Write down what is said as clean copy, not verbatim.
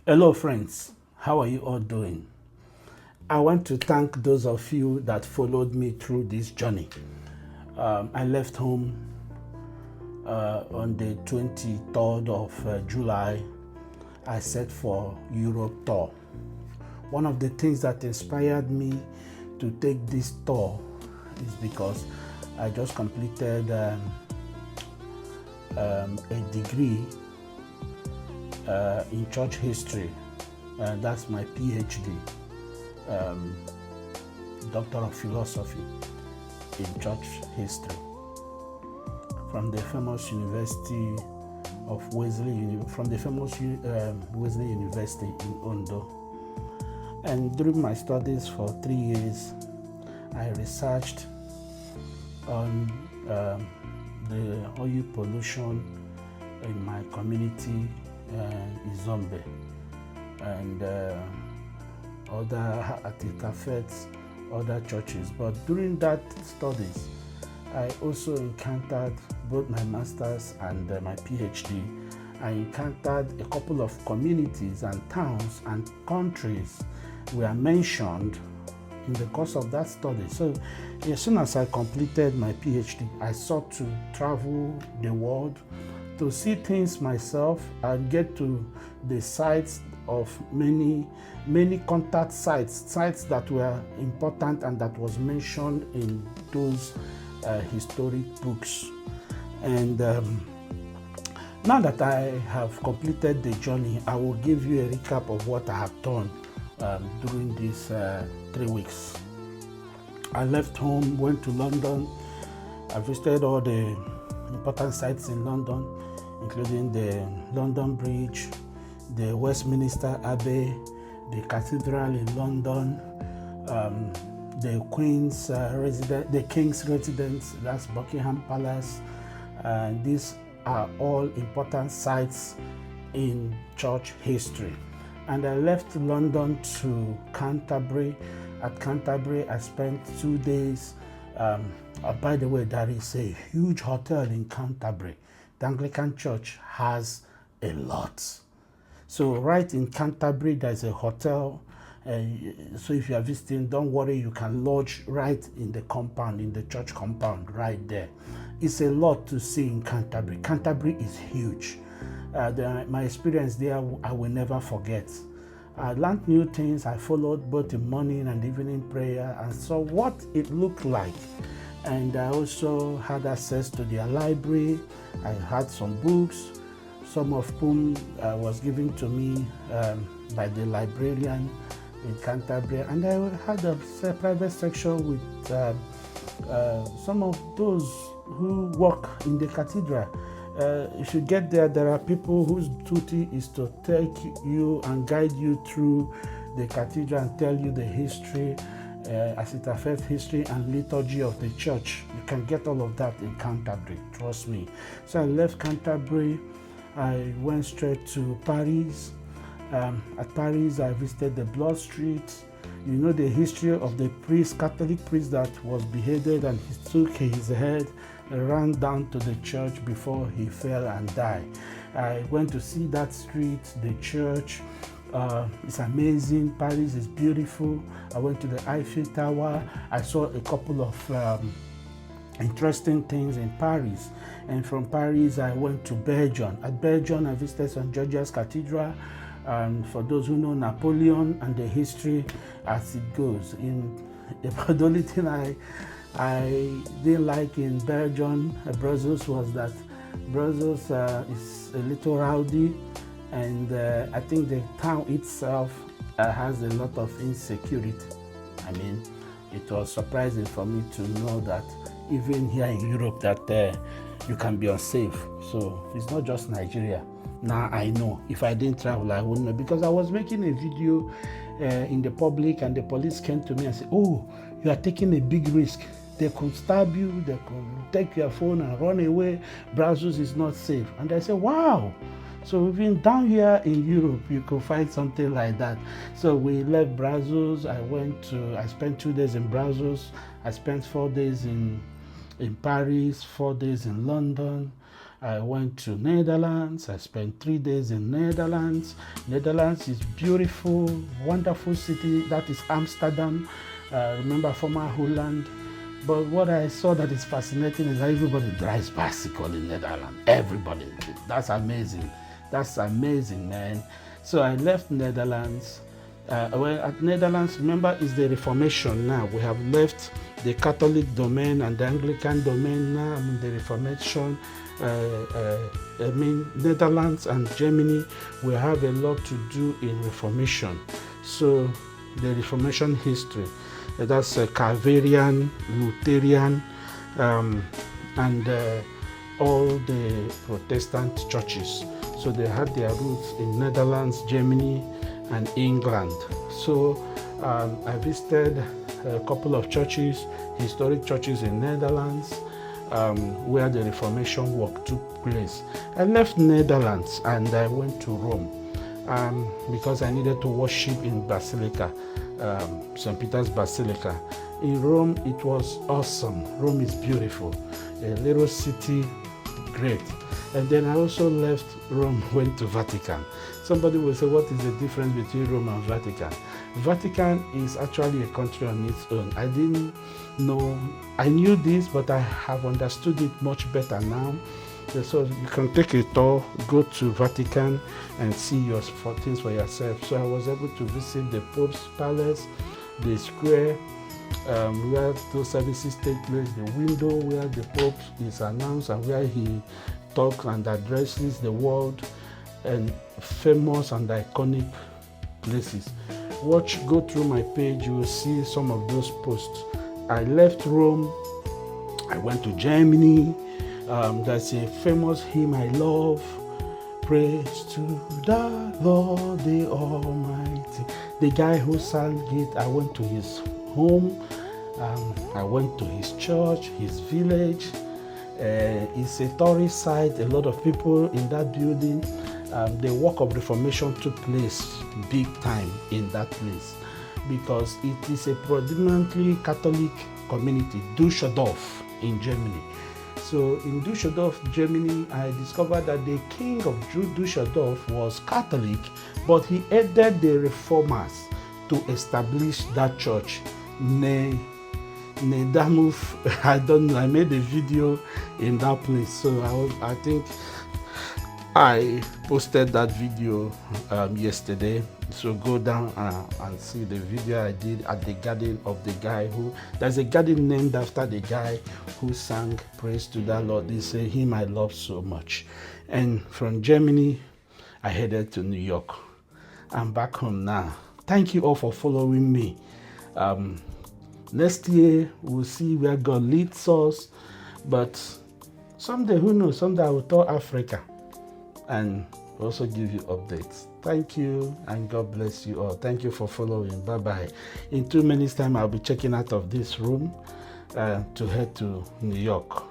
Hello friends, how are you all doing? I want to thank those of you that followed me through this journey. I left home on the 23rd of July. I set for Europe tour. One of the things that inspired me to take this tour is because I just completed a degree in church history. That's my PhD, Doctor of Philosophy in Church History from the famous University of Wesley, Wesley University in Ondo. And during my studies for 3 years, I researched on the oil pollution in my community, Izombe, and other it affects other churches. But during that studies, I also encountered both my master's and my PhD. I encountered a couple of communities and towns and countries were mentioned in the course of that study. So as soon as I completed my PhD, I sought to travel the world to see things myself and get to the sites of many contact sites that were important and that was mentioned in those historic books. And now that I have completed the journey, I will give you a recap of what I have done during these 3 weeks. I left home, went to London. I visited all the important sites in London, including the London Bridge, the Westminster Abbey, the Cathedral in London, the Queen's residence, the King's residence, that's Buckingham Palace. These are all important sites in church history. And I left London to Canterbury. At Canterbury, I spent 2 days. By the way, there is a huge hotel in Canterbury. The Anglican Church has a lot. So right in Canterbury, there's a hotel. So if you are visiting, don't worry, you can lodge right in the compound, in the church compound, right there. It's a lot to see in Canterbury. Canterbury is huge. My experience there, I will never forget. I learned new things. I followed both the morning and evening prayer and saw what it looked like. And I also had access to their library. I had some books, some of whom was given to me by the librarian in Canterbury. And I had a private section with some of those who work in the cathedral. If you get there, there are people whose duty is to take you and guide you through the cathedral and tell you the history as it affects history and liturgy of the church. You can get all of that in Canterbury, trust me. So I left Canterbury, I went straight to Paris. At Paris, I visited the Blood Street. You know the history of the Catholic priest that was beheaded and he took his head and ran down to the church before he fell and died. I went to see that street, the church. It's amazing. Paris is beautiful. I went to the Eiffel Tower. I saw a couple of interesting things in Paris. And from Paris, I went to Belgium. At Belgium, I visited St. George's Cathedral. And for those who know Napoleon and the history as it goes. The only thing I didn't like in Belgium, Brussels, was that Brussels is a little rowdy, and I think the town itself has a lot of insecurity. I mean, it was surprising for me to know that even here in Europe that you can be unsafe. So it's not just Nigeria. Now I know. If I didn't travel, I wouldn't know, because I was making a video in the public and the police came to me and said, "Oh, you are taking a big risk. They could stab you, they could take your phone and run away. Brussels is not safe." And I said, wow. So even down here in Europe, you could find something like that. So we left Brussels. I spent 2 days in Brussels. I spent 4 days in Paris, 4 days in London. I went to Netherlands. I spent 3 days in Netherlands. Netherlands is beautiful, wonderful city. That is Amsterdam. Remember former Holland. But what I saw that is fascinating is that everybody drives bicycle in Netherlands. Everybody. That's amazing. That's amazing, man. So I left Netherlands. Well, at Netherlands, remember, is the Reformation now. We have left the Catholic domain and the Anglican domain now. I mean, the Reformation. Netherlands and Germany, we have a lot to do in Reformation. So the Reformation history, that's Calvarian, Lutheran, and all the Protestant churches. So they had their roots in Netherlands, Germany, and England. So I visited a couple of churches, historic churches in Netherlands, where the Reformation work took place. I left Netherlands and I went to Rome because I needed to worship in Basilica, St. Peter's Basilica. In Rome, it was awesome. Rome is beautiful, a little city, great. And then I also left Rome, went to Vatican. Somebody will say, what is the difference between Rome and Vatican? Vatican is actually a country on its own. I didn't know, I knew this, but I have understood it much better now. So you can take a tour, go to Vatican and see your things for yourself. So I was able to visit the Pope's Palace, the square where those services take place, the window where the Pope is announced and where he talks and addresses the world, and famous and iconic places. Go through my page, you will see some of those posts. I left Rome, I went to Germany. There's a famous hymn I love, praise to the Lord the Almighty. The guy who sang it, I went to his home, I went to his church, his village. It's a tourist site, a lot of people in that building. The work of Reformation took place big time in that place because it is a predominantly Catholic community, Düsseldorf in Germany. So in Düsseldorf, Germany, I discovered that the king of Düsseldorf was Catholic, but he aided the reformers to establish that church. I don't know, I made a video in that place. So I think I posted that video yesterday. So go down and see the video I did at the garden of the guy there's a garden named after the guy who sang praise to the Lord. It's a hymn I love so much. And from Germany, I headed to New York. I'm back home now. Thank you all for following me. Next year, we'll see where God leads us. But someday, who knows, someday I will tour Africa and also give you updates. Thank you, and God bless you all. Thank you for following. Bye-bye. In 2 minutes' time, I'll be checking out of this room to head to New York.